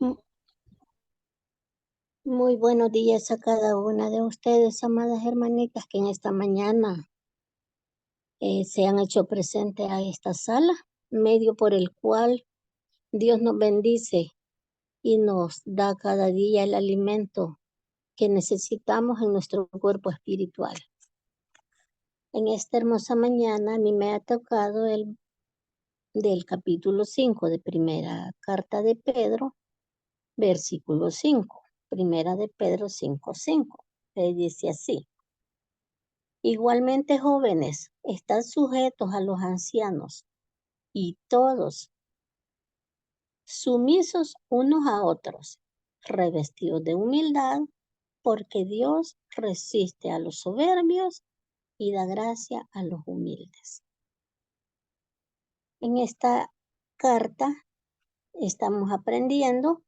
M- Muy buenos días a cada una de ustedes, amadas hermanitas, que en esta mañana se han hecho presente a esta sala, medio por el cual Dios nos bendice y nos da cada día el alimento que necesitamos en nuestro cuerpo espiritual. En esta hermosa mañana a mí me ha tocado el del capítulo 5 de primera carta de Pedro, versículo 5. Primera de Pedro 5:5. Dice así: igualmente, jóvenes, están sujetos a los ancianos y todos sumisos unos a otros, revestidos de humildad, porque Dios resiste a los soberbios y da gracia a los humildes. En esta carta estamos aprendiendo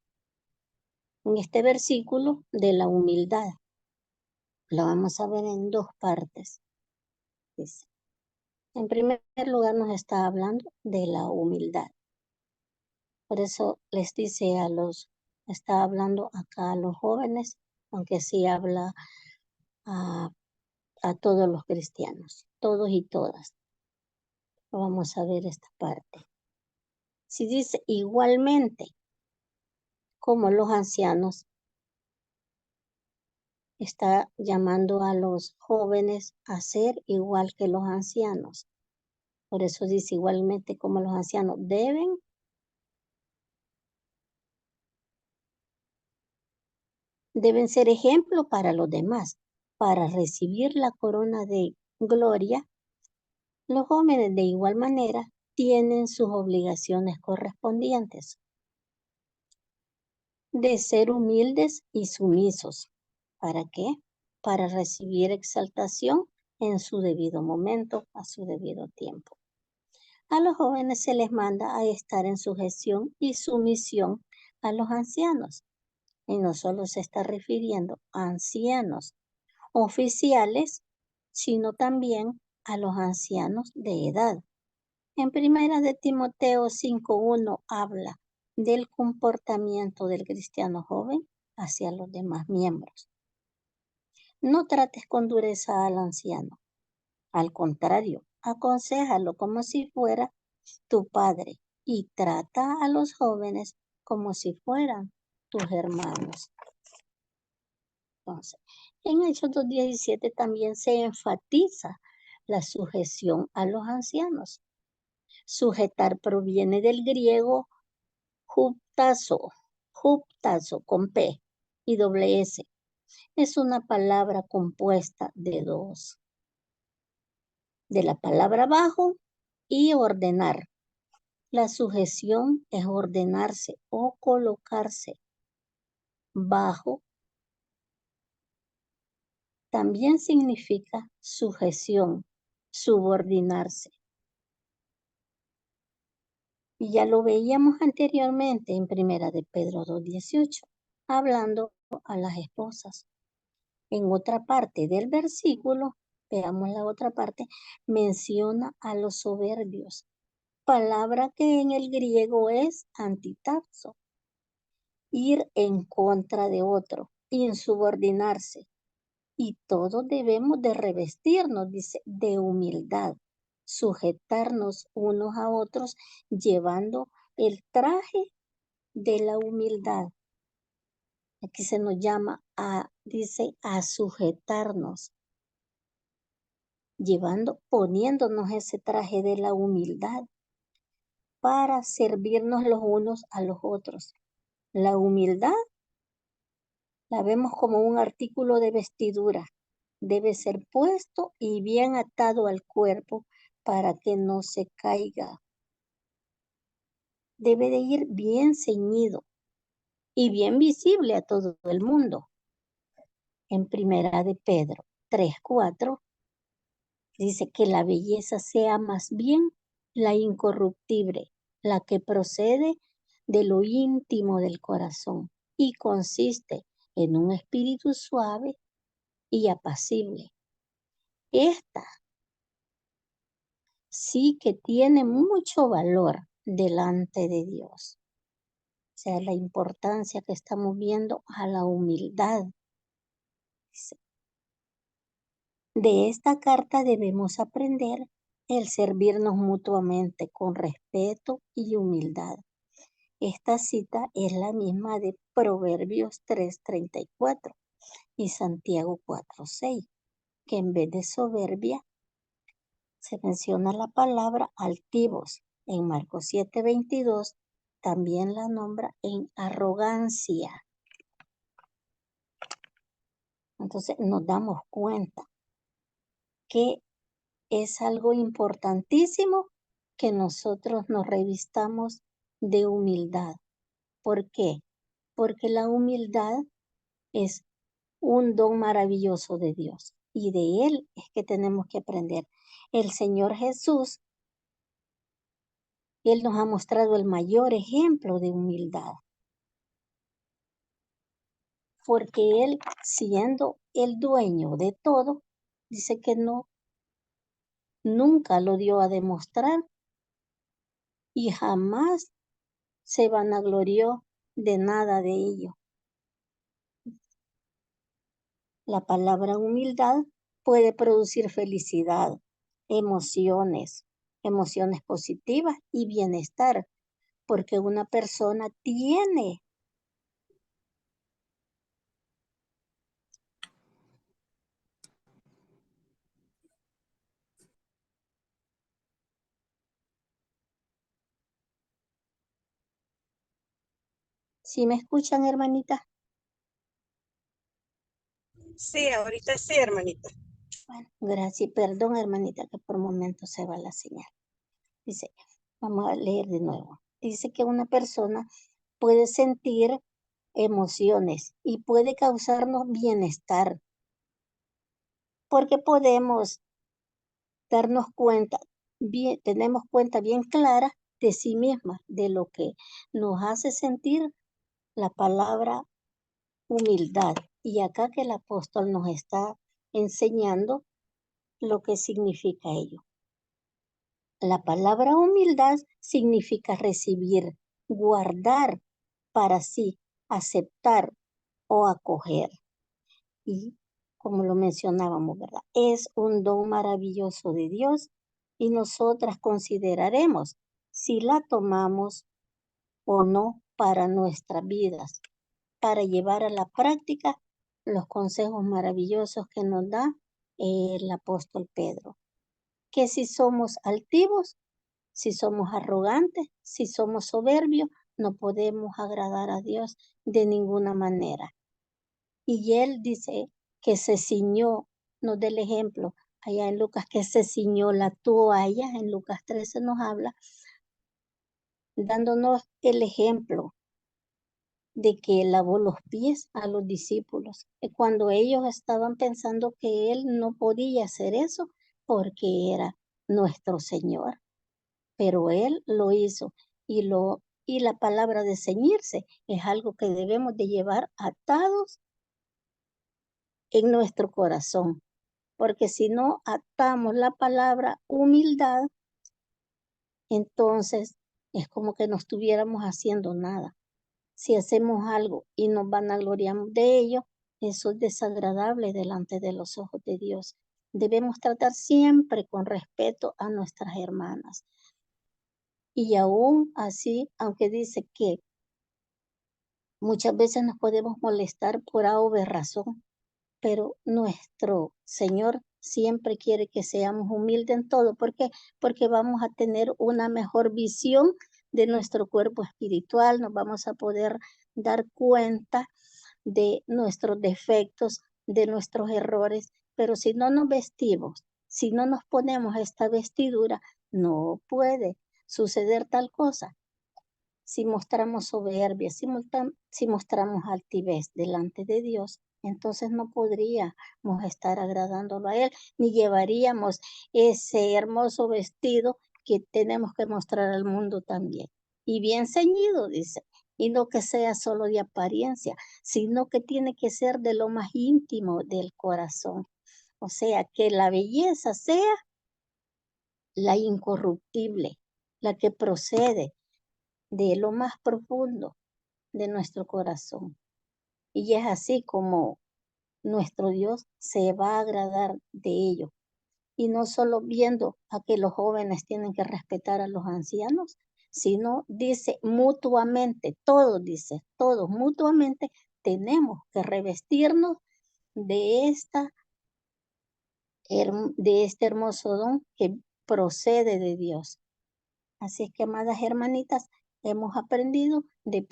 en este versículo de la humildad. Lo vamos a ver en dos partes. Dice, en primer lugar nos está hablando de la humildad. Por eso les dice está hablando acá a los jóvenes, aunque sí habla a todos los cristianos, todos y todas. Vamos a ver esta parte. Si dice igualmente, como los ancianos, está llamando a los jóvenes a ser igual que los ancianos. Por eso dice igualmente como los ancianos deben ser ejemplo para los demás, para recibir la corona de gloria. Los jóvenes de igual manera tienen sus obligaciones correspondientes de ser humildes y sumisos. ¿Para qué? Para recibir exaltación en su debido momento, a su debido tiempo. A los jóvenes se les manda a estar en sujeción y sumisión a los ancianos. Y no solo se está refiriendo a ancianos oficiales, sino también a los ancianos de edad. En primera de Timoteo 5:1 habla del comportamiento del cristiano joven hacia los demás miembros. No trates con dureza al anciano. Al contrario, aconséjalo como si fuera tu padre y trata a los jóvenes como si fueran tus hermanos. Entonces, en Hechos 2:17 también se enfatiza la sujeción a los ancianos. Sujetar proviene del griego huptazo con P y doble S. Es una palabra compuesta de dos. De la palabra bajo y ordenar. La sujeción es ordenarse o colocarse bajo. También significa sujeción, subordinarse. Y ya lo veíamos anteriormente en primera de Pedro 2:18, hablando a las esposas. En otra parte del versículo, veamos la otra parte, menciona a los soberbios, palabra que en el griego es antitazo, ir en contra de otro, insubordinarse. Y todos debemos de revestirnos, dice, de humildad, sujetarnos unos a otros, llevando el traje de la humildad. Aquí se nos llama dice, a sujetarnos, poniéndonos ese traje de la humildad para servirnos los unos a los otros. La humildad la vemos como un artículo de vestidura. Debe ser puesto y bien atado al cuerpo para que no se caiga. Debe de ir bien ceñido y bien visible a todo el mundo. En primera de Pedro 3:4 dice que la belleza sea más bien la incorruptible, la que procede de lo íntimo del corazón y consiste en un espíritu suave y apacible. Esta sí que tiene mucho valor delante de Dios. sea, la importancia que estamos viendo a la humildad. De esta carta debemos aprender el servirnos mutuamente con respeto y humildad. Esta cita es la misma de Proverbios 3:34 y Santiago 4:6, que en vez de soberbia se menciona la palabra altivos. En Marcos 7:22 también la nombra en arrogancia. Entonces nos damos cuenta que es algo importantísimo que nosotros nos revistamos de humildad. ¿Por qué? Porque la humildad es un don maravilloso de Dios y de Él es que tenemos que aprender. El Señor Jesús, Él nos ha mostrado el mayor ejemplo de humildad, porque Él, siendo el dueño de todo, dice que nunca lo dio a demostrar y jamás se vanaglorió de nada de ello. La palabra humildad puede producir felicidad, emociones positivas y bienestar, porque una persona tiene. ¿Sí me escuchan, hermanita? Sí, ahorita sí, hermanita. Bueno, gracias. Perdón, hermanita, que por momentos se va la señal. Dice, vamos a leer de nuevo. Dice que una persona puede sentir emociones y puede causarnos bienestar, porque podemos darnos cuenta, tenemos cuenta bien clara de sí misma, de lo que nos hace sentir la palabra humildad. Y acá que el apóstol nos está enseñando lo que significa ello. La palabra humildad significa recibir, guardar para sí, aceptar o acoger. Y como lo mencionábamos, ¿verdad? Es un don maravilloso de Dios y nosotras consideraremos si la tomamos o no para nuestras vidas, para llevar a la práctica los consejos maravillosos que nos da el apóstol Pedro. Que si somos altivos, si somos arrogantes, si somos soberbios, no podemos agradar a Dios de ninguna manera. Y él dice que se ciñó, nos da el ejemplo, allá en Lucas, que se ciñó la toalla, en Lucas 13 nos habla, dándonos el ejemplo de que lavó los pies a los discípulos, cuando ellos estaban pensando que él no podía hacer eso porque era nuestro Señor, pero él lo hizo y la palabra de ceñirse es algo que debemos de llevar atados en nuestro corazón, porque si no atamos la palabra humildad, entonces es como que no estuviéramos haciendo nada. Si hacemos algo y nos vanagloriamos de ello, eso es desagradable delante de los ojos de Dios. Debemos tratar siempre con respeto a nuestras hermanas. Y aún así, aunque dice que muchas veces nos podemos molestar por A o B razón, pero nuestro Señor siempre quiere que seamos humildes en todo. ¿Por qué? Porque vamos a tener una mejor visión de nuestro cuerpo espiritual, nos vamos a poder dar cuenta de nuestros defectos, de nuestros errores, pero si no nos vestimos, si no nos ponemos esta vestidura, no puede suceder tal cosa. Si mostramos soberbia, si mostramos altivez delante de Dios, entonces no podríamos estar agradándolo a Él, ni llevaríamos ese hermoso vestido que tenemos que mostrar al mundo también. Y bien ceñido, dice, y no que sea solo de apariencia, sino que tiene que ser de lo más íntimo del corazón. O sea, que la belleza sea la incorruptible, la que procede de lo más profundo de nuestro corazón. Y es así como nuestro Dios se va a agradar de ello. Y no solo viendo a que los jóvenes tienen que respetar a los ancianos, sino dice mutuamente, todos mutuamente tenemos que revestirnos de, de este hermoso don que procede de Dios. Así es que, amadas hermanitas, hemos aprendido de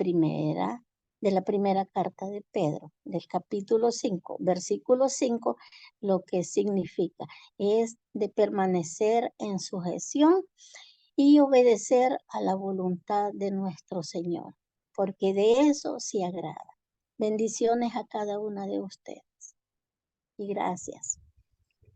la primera carta de Pedro, del capítulo 5, versículo 5, lo que significa es de permanecer en sujeción y obedecer a la voluntad de nuestro Señor, porque de eso se agrada. Bendiciones a cada una de ustedes y gracias.